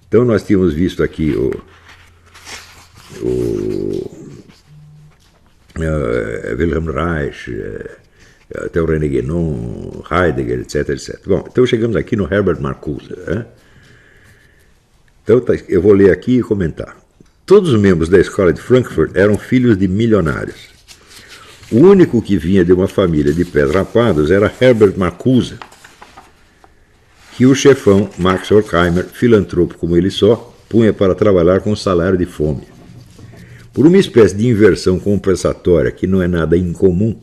Então nós tínhamos visto aqui Wilhelm Reich, até o René Guénon, Heidegger, etc, etc. Bom, então chegamos aqui no Herbert Marcuse. Então eu vou ler aqui e comentar. Todos os membros da escola de Frankfurt eram filhos de milionários. O único que vinha de uma família de pés rapados era Herbert Marcuse, que o chefão Max Horkheimer, filantropo como ele só, punha para trabalhar com salário de fome. Por uma espécie de inversão compensatória que não é nada incomum,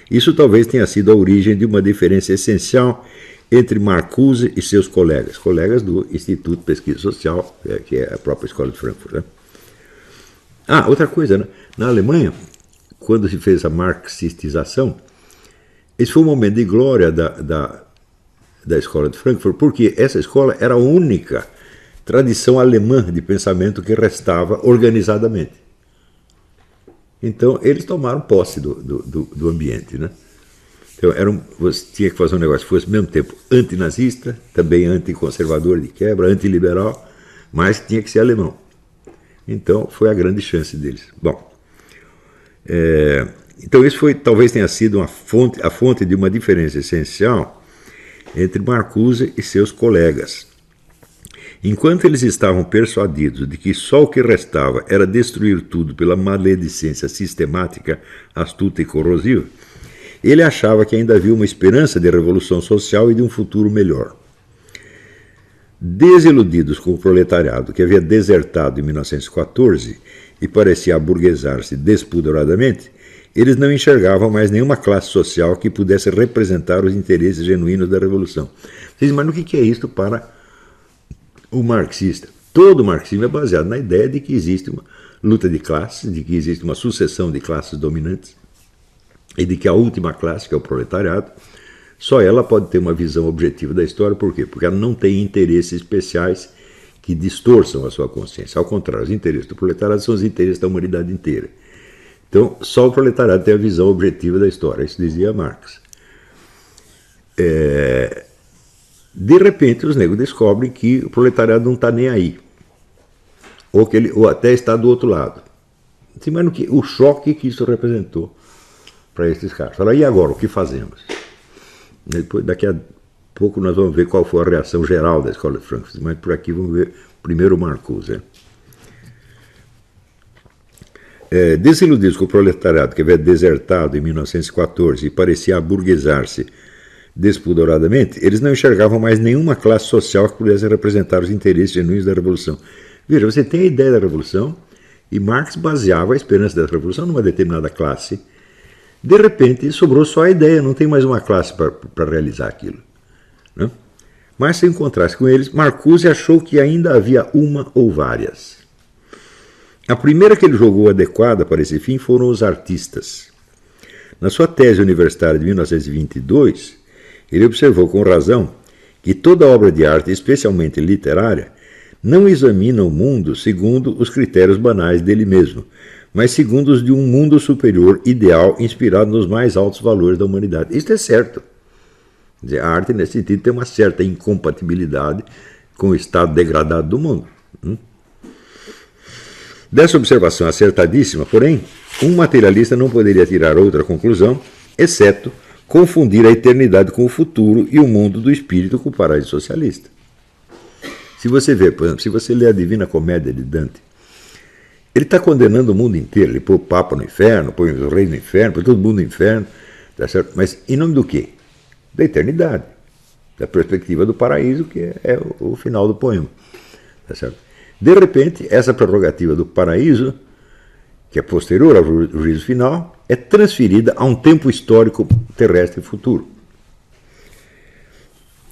isso talvez tenha sido a origem de uma diferença essencial entre Marcuse e seus colegas do Instituto de Pesquisa Social, que é a própria escola de Frankfurt. Outra coisa, né? Na Alemanha, quando se fez a marxistização, esse foi um momento de glória da escola de Frankfurt, porque essa escola era a única tradição alemã de pensamento que restava organizadamente. Então, eles tomaram posse do ambiente, né? Então, você tinha que fazer um negócio que fosse, ao mesmo tempo, antinazista, também anticonservador de quebra, antiliberal, mas tinha que ser alemão. Então, foi a grande chance deles. Bom, então isso talvez tenha sido a fonte de uma diferença essencial entre Marcuse e seus colegas. Enquanto eles estavam persuadidos de que só o que restava era destruir tudo pela maledicência sistemática, astuta e corrosiva, ele achava que ainda havia uma esperança de revolução social e de um futuro melhor. Desiludidos com o proletariado que havia desertado em 1914 e parecia aburguesar-se despudoradamente, eles não enxergavam mais nenhuma classe social que pudesse representar os interesses genuínos da revolução. Vocês imaginam o que é isto para o marxista? Todo o marxismo é baseado na ideia de que existe uma luta de classes, de que existe uma sucessão de classes dominantes e de que a última classe, que é o proletariado, só ela pode ter uma visão objetiva da história. Por quê? Porque ela não tem interesses especiais que distorçam a sua consciência. Ao contrário, os interesses do proletariado são os interesses da humanidade inteira. Então, só o proletariado tem a visão objetiva da história. Isso dizia Marx. De repente, os negros descobrem que o proletariado não está nem aí. Ou até está do outro lado. Mas o choque que isso representou para esses caras. Falaram, e agora, o que fazemos? Depois, daqui a pouco nós vamos ver qual foi a reação geral da escola de Frankfurt, mas por aqui vamos ver primeiro o Marcuse. Desiludidos com o proletariado que havia desertado em 1914 e parecia aburguesar-se despudoradamente, eles não enxergavam mais nenhuma classe social que pudesse representar os interesses genuínos da Revolução. Veja, você tem a ideia da Revolução e Marx baseava a esperança da Revolução numa determinada classe. De repente, sobrou só a ideia, não tem mais uma classe para realizar aquilo. Né? Mas, se encontrasse com eles, Marcuse achou que ainda havia uma ou várias. A primeira que ele julgou adequada para esse fim foram os artistas. Na sua tese universitária de 1922, ele observou com razão que toda obra de arte, especialmente literária, não examina o mundo segundo os critérios banais dele mesmo, mas segundo os de um mundo superior, ideal, inspirado nos mais altos valores da humanidade. Isso é certo. Quer dizer, a arte, nesse sentido, tem uma certa incompatibilidade com o estado degradado do mundo. Dessa observação acertadíssima, porém, um materialista não poderia tirar outra conclusão, exceto confundir a eternidade com o futuro e o mundo do espírito com o paraíso socialista. Se você vê, por exemplo, se você lê a Divina Comédia de Dante, ele está condenando o mundo inteiro. Ele põe o Papa no inferno, põe os reis no inferno, põe todo mundo no inferno, tá certo? Mas em nome do quê? Da eternidade, da perspectiva do paraíso, que é o final do poema. Tá certo? De repente, essa prerrogativa do paraíso, que é posterior ao juízo final, é transferida a um tempo histórico terrestre futuro.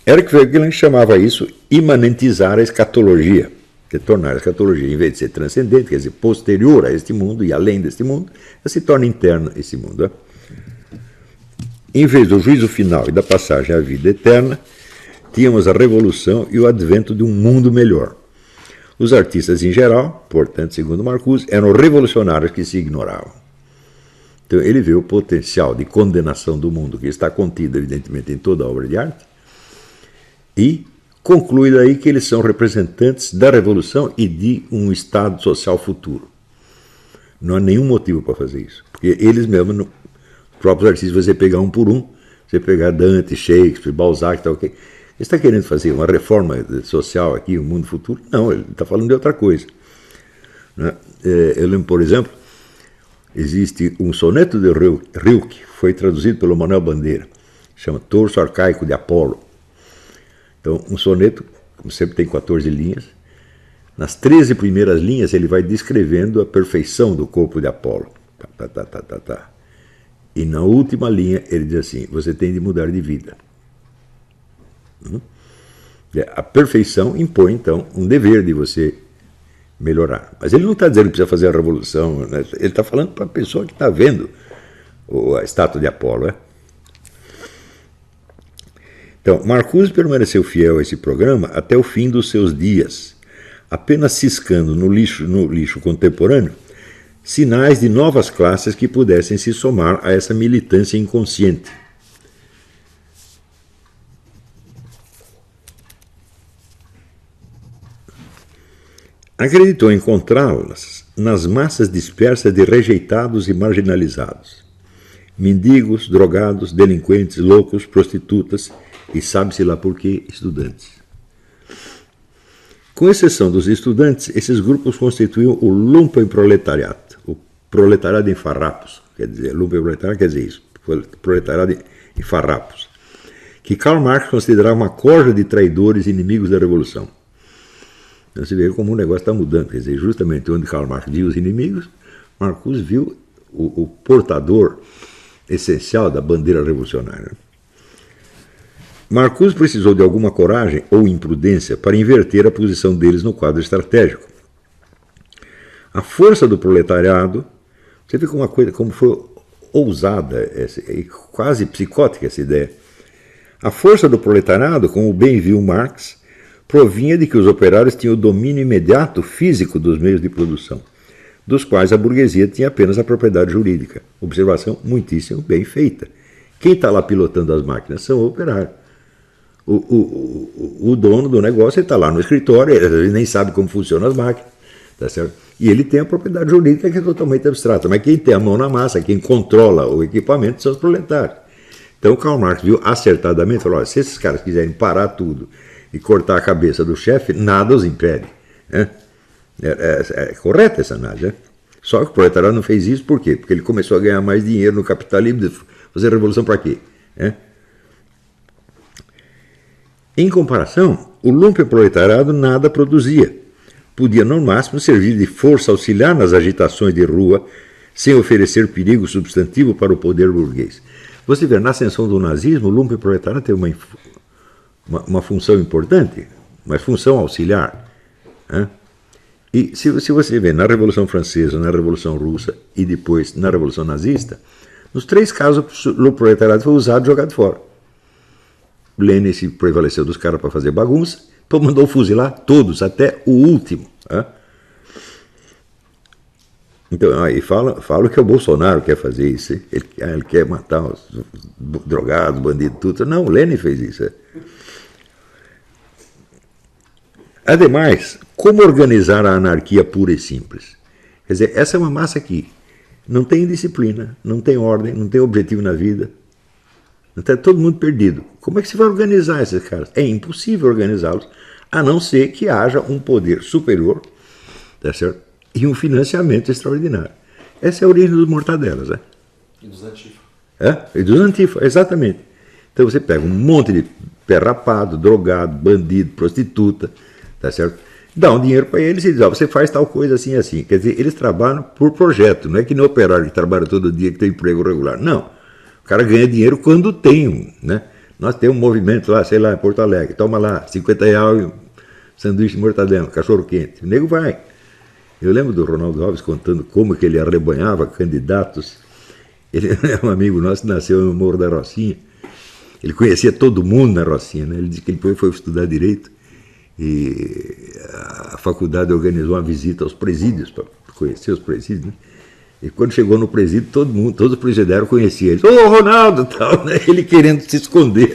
Eric Voegelin chamava isso imanentizar a escatologia, que é tornar a escatologia, em vez de ser transcendente, quer dizer, posterior a este mundo e além deste mundo, ela se torna interna a esse mundo. Né? Em vez do juízo final e da passagem à vida eterna, tínhamos a revolução e o advento de um mundo melhor. Os artistas em geral, portanto, segundo Marcuse, eram revolucionários que se ignoravam. Então ele vê o potencial de condenação do mundo que está contido, evidentemente, em toda a obra de arte, e conclui daí que eles são representantes da revolução e de um estado social futuro. Não há nenhum motivo para fazer isso, porque eles mesmos, os próprios artistas, você pegar um por um, você pegar Dante, Shakespeare, Balzac, tal, okay. Ele está querendo fazer uma reforma social aqui, um mundo futuro? Não, ele está falando de outra coisa. Né? Eu lembro, por exemplo, existe um soneto de Rilke, foi traduzido pelo Manuel Bandeira, chama Torso Arcaico de Apolo. Então, um soneto, como sempre, tem 14 linhas. Nas 13 primeiras linhas, ele vai descrevendo a perfeição do corpo de Apolo. E na última linha, ele diz assim, você tem de mudar de vida. A perfeição impõe, então, um dever de você melhorar. Mas ele não está dizendo que precisa fazer a revolução, né? Ele está falando para a pessoa que está vendo a estátua de Apolo. Então, Marcuse permaneceu fiel a esse programa até o fim dos seus dias, apenas ciscando no lixo contemporâneo sinais de novas classes que pudessem se somar a essa militância inconsciente. Acreditou encontrá-las nas massas dispersas de rejeitados e marginalizados, mendigos, drogados, delinquentes, loucos, prostitutas e sabe-se lá por que estudantes. Com exceção dos estudantes, esses grupos constituíam o lumpenproletariado, o proletariado em farrapos, quer dizer, lumpenproletariado quer dizer isso, proletariado em farrapos, que Karl Marx considerava uma corja de traidores inimigos da revolução. Então você vê como o negócio está mudando, quer dizer, justamente onde Karl Marx viu os inimigos, Marcuse viu o portador essencial da bandeira revolucionária. Marcuse precisou de alguma coragem ou imprudência para inverter a posição deles no quadro estratégico. A força do proletariado, você vê como foi ousada, quase psicótica essa ideia. A força do proletariado, como bem viu Marx, provinha de que os operários tinham o domínio imediato físico dos meios de produção, dos quais a burguesia tinha apenas a propriedade jurídica. Observação muitíssimo bem feita. Quem está lá pilotando as máquinas são o operário. O dono do negócio está lá no escritório, ele nem sabe como funcionam as máquinas, tá certo? E ele tem a propriedade jurídica que é totalmente abstrata, mas quem tem a mão na massa, quem controla o equipamento são os proletários. Então Karl Marx viu acertadamente, falou, se esses caras quiserem parar tudo e cortar a cabeça do chefe, nada os impede. Né? É correta essa análise. Né? Só que o proletariado não fez isso, por quê? Porque ele começou a ganhar mais dinheiro no capitalismo, fazer revolução para quê? Né? Em comparação, o lumpenproletariado nada produzia. Podia, no máximo, servir de força auxiliar nas agitações de rua, sem oferecer perigo substantivo para o poder burguês. Você vê, na ascensão do nazismo, o lumpenproletariado teve uma função importante, uma função auxiliar. Né? E se você vê na Revolução Francesa, na Revolução Russa e depois na Revolução Nazista, nos 3 casos o proletariado foi usado e jogado fora. Lenin se prevaleceu dos caras para fazer bagunça, então mandou fuzilar todos, até o último. Né? Então, aí fala que é o Bolsonaro que quer fazer isso. Ele quer matar os drogados, bandidos, tudo. Não, o Lenin fez isso. Ademais, como organizar a anarquia pura e simples? Quer dizer, essa é uma massa que não tem disciplina, não tem ordem, não tem objetivo na vida. Está todo mundo perdido. Como é que se vai organizar esses caras? É impossível organizá-los, a não ser que haja um poder superior, tá certo? E um financiamento extraordinário. Essa é a origem dos mortadelas. Né? E dos antifa. E dos antifa, exatamente. Então você pega um monte de pé rapado, drogado, bandido, prostituta, tá certo? Dá um dinheiro para eles e diz, você faz tal coisa assim, assim. Quer dizer, eles trabalham por projeto, não é que nem operário que trabalha todo dia, que tem emprego regular. Não. O cara ganha dinheiro quando tem um, né? Nós temos um movimento lá, sei lá, em Porto Alegre, toma lá, R$50 um sanduíche de mortadela, cachorro quente. O nego vai. Eu lembro do Ronaldo Alves contando como que ele arrebanhava candidatos. Ele é um amigo nosso que nasceu no Morro da Rocinha. Ele conhecia todo mundo na Rocinha, né? Ele disse que ele foi estudar Direito e a faculdade organizou uma visita aos presídios, para conhecer os presídios, né? E quando chegou no presídio, todos os presidiários conheciam ele. Ô, Ronaldo, tal, né? Ele querendo se esconder.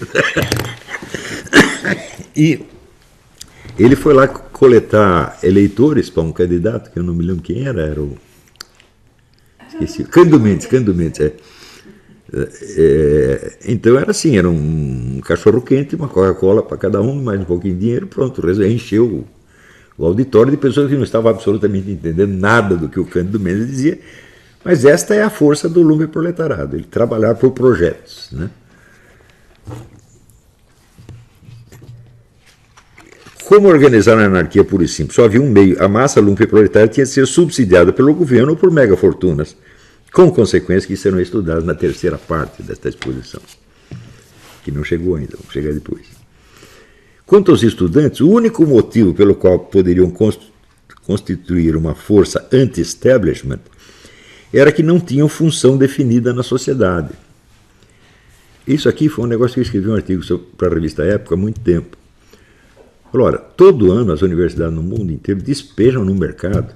E Ele foi lá coletar eleitores para um candidato, que eu não me lembro quem era o... Esqueci. Cândido Mendes, é. Então era assim, era um cachorro quente, uma Coca-Cola para cada um, mais um pouquinho de dinheiro, pronto, encheu o auditório de pessoas que não estavam absolutamente entendendo nada do que o Cândido Mendes dizia, mas esta é a força do lumpenproletariado, ele trabalhar por projetos, né? Como organizar a anarquia pura e simples? Só havia um meio. A massa lumpenproletária tinha de ser subsidiada pelo governo ou por megafortunas, com consequências que serão estudadas na terceira parte desta exposição, que não chegou ainda, vamos chegar depois. Quanto aos estudantes, o único motivo pelo qual poderiam constituir uma força anti-establishment era que não tinham função definida na sociedade. Isso aqui foi um negócio que eu escrevi um artigo para a revista Época há muito tempo. Ora, todo ano as universidades no mundo inteiro despejam no mercado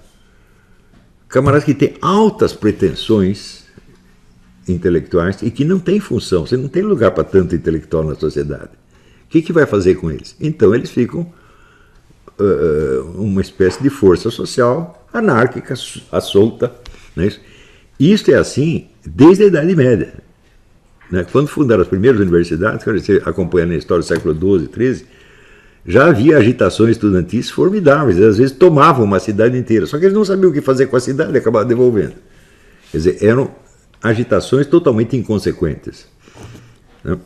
camaradas que têm altas pretensões intelectuais e que não têm função, você não tem lugar para tanto intelectual na sociedade. O que vai fazer com eles? Então eles ficam uma espécie de força social anárquica, à solta. Não é isso? Isso é assim desde a Idade Média. Né? Quando fundaram as primeiras universidades, quando você acompanha na história do século XII, XIII, já havia agitações estudantis formidáveis, às vezes tomavam uma cidade inteira, só que eles não sabiam o que fazer com a cidade e acabavam devolvendo. Quer dizer, eram agitações totalmente inconsequentes. Né?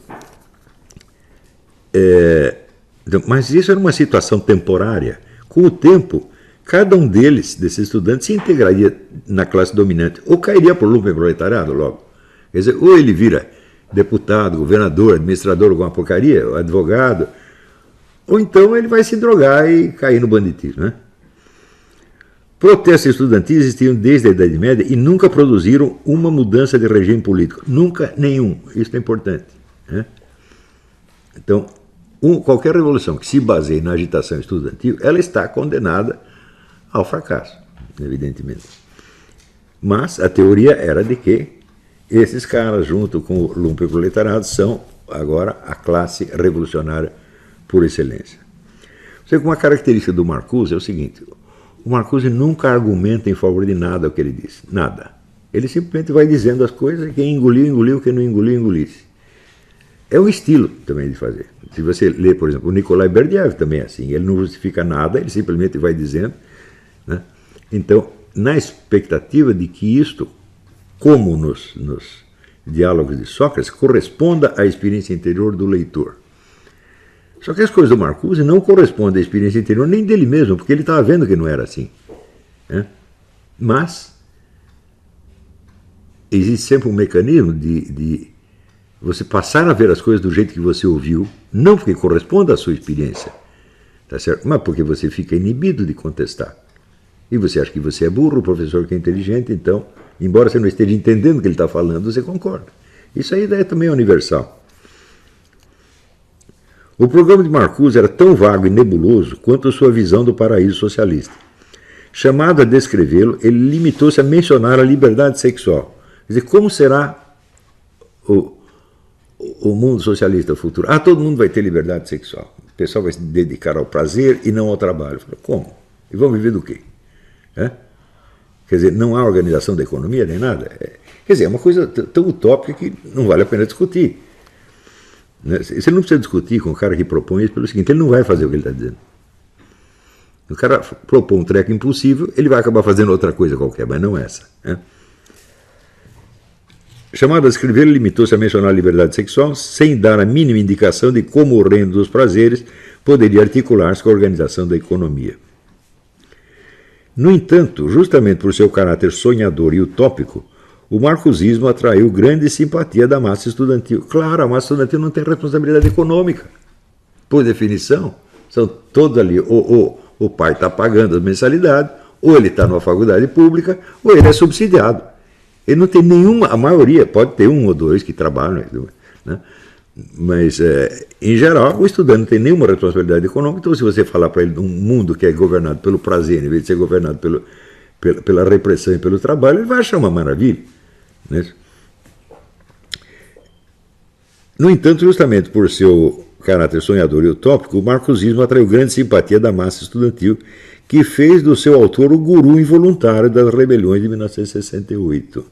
Mas isso era uma situação temporária. Com o tempo, cada um desses estudantes, se integraria na classe dominante, ou cairia por lumpenproletariado logo. Quer dizer, ou ele vira deputado, governador, administrador, alguma porcaria, advogado, ou então ele vai se drogar e cair no banditismo. Né? Protestos estudantis existiam desde a Idade Média e nunca produziram uma mudança de regime político. Nunca nenhum. Isso é importante. Né? Então, qualquer revolução que se baseie na agitação estudantil, ela está condenada ao fracasso, evidentemente. Mas a teoria era de que esses caras, junto com o lumpenproletariado, são agora a classe revolucionária por excelência. Você, uma característica do Marcuse é o seguinte: o Marcuse nunca argumenta em favor de nada o que ele diz. Nada. Ele simplesmente vai dizendo as coisas e quem engoliu, engoliu, quem não engoliu, engolisse. É um estilo também de fazer. Se você lê, por exemplo, o Nikolai Berdyaev também é assim. Ele não justifica nada, ele simplesmente vai dizendo. Né? Então, na expectativa de que isto, como nos diálogos de Sócrates, corresponda à experiência interior do leitor. Só que as coisas do Marcuse não correspondem à experiência interior nem dele mesmo, porque ele estava vendo que não era assim. Né? Mas existe sempre um mecanismo de você passar a ver as coisas do jeito que você ouviu, não porque corresponda à sua experiência, tá certo? Mas porque você fica inibido de contestar. E você acha que você é burro, o professor que é inteligente, então, embora você não esteja entendendo o que ele está falando, você concorda. Isso aí é também universal. O programa de Marcuse era tão vago e nebuloso quanto a sua visão do paraíso socialista. Chamado a descrevê-lo, ele limitou-se a mencionar a liberdade sexual. Quer dizer, como será o mundo socialista futuro? Todo mundo vai ter liberdade sexual. O pessoal vai se dedicar ao prazer e não ao trabalho. Como? E vão viver do quê? Quer dizer, não há organização da economia nem nada. Quer dizer, é uma coisa tão utópica que não vale a pena discutir. Você não precisa discutir com o cara que propõe isso pelo seguinte: ele não vai fazer o que ele está dizendo. O cara propõe um treco impossível, ele vai acabar fazendo outra coisa qualquer, mas não essa. Né? Chamado a escrever, ele limitou-se a mencionar a liberdade sexual, sem dar a mínima indicação de como o reino dos prazeres poderia articular-se com a organização da economia. No entanto, justamente por seu caráter sonhador e utópico, o marcusismo atraiu grande simpatia da massa estudantil. Claro, a massa estudantil não tem responsabilidade econômica. Por definição, são todos ali. Ou o pai está pagando a mensalidade, ou ele está numa faculdade pública, ou ele é subsidiado. Ele não tem nenhuma, a maioria, pode ter um ou dois que trabalham, né? Mas, em geral, o estudante não tem nenhuma responsabilidade econômica. Então, se você falar para ele de um mundo que é governado pelo prazer, em vez de ser governado pela repressão e pelo trabalho, ele vai achar uma maravilha. Né? No entanto, justamente por seu caráter sonhador e utópico, o marcusismo atraiu grande simpatia da massa estudantil, que fez do seu autor o guru involuntário das rebeliões de 1968.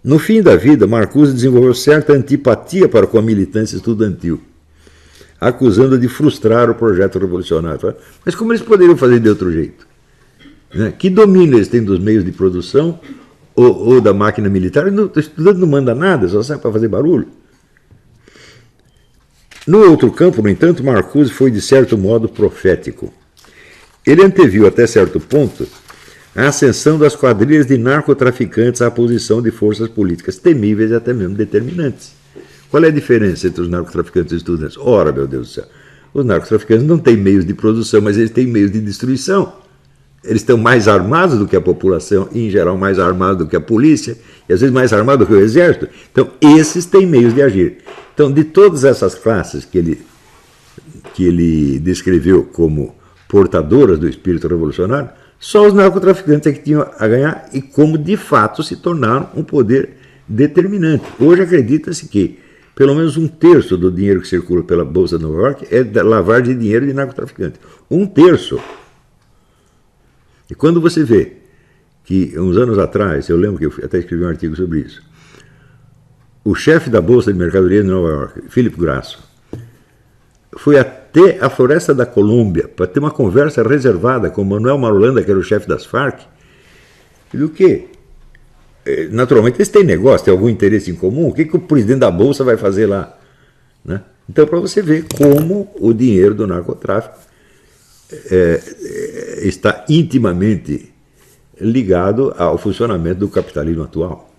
No fim da vida, Marcuse desenvolveu certa antipatia para com a militância estudantil, acusando de frustrar o projeto revolucionário. Mas como eles poderiam fazer de outro jeito? Que domínio eles têm dos meios de produção ou da máquina militar? O estudante não manda nada, só sai para fazer barulho. No outro campo, no entanto, Marcuse foi de certo modo profético. Ele anteviu até certo ponto a ascensão das quadrilhas de narcotraficantes à posição de forças políticas temíveis e até mesmo determinantes. Qual é a diferença entre os narcotraficantes e os estudantes? Ora, meu Deus do céu, os narcotraficantes não têm meios de produção, mas eles têm meios de destruição. Eles estão mais armados do que a população, e em geral mais armados do que a polícia, e às vezes mais armados do que o exército. Então, esses têm meios de agir. Então, de todas essas classes que ele descreveu como portadoras do espírito revolucionário, só os narcotraficantes é que tinham a ganhar e como de fato se tornaram um poder determinante. Hoje acredita-se que pelo menos 1/3 do dinheiro que circula pela Bolsa de Nova York é lavagem de dinheiro de narcotraficante. 1/3. E quando você vê que uns anos atrás, eu lembro que eu até escrevi um artigo sobre isso, o chefe da Bolsa de Mercadoria de Nova York, Philip Grasso, foi até a Floresta da Colômbia para ter uma conversa reservada com Manuel Marulanda, que era o chefe das Farc. E do quê? Naturalmente, eles têm negócio, têm algum interesse em comum. O que o presidente da Bolsa vai fazer lá? Né? Então, para você ver como o dinheiro do narcotráfico está intimamente ligado ao funcionamento do capitalismo atual.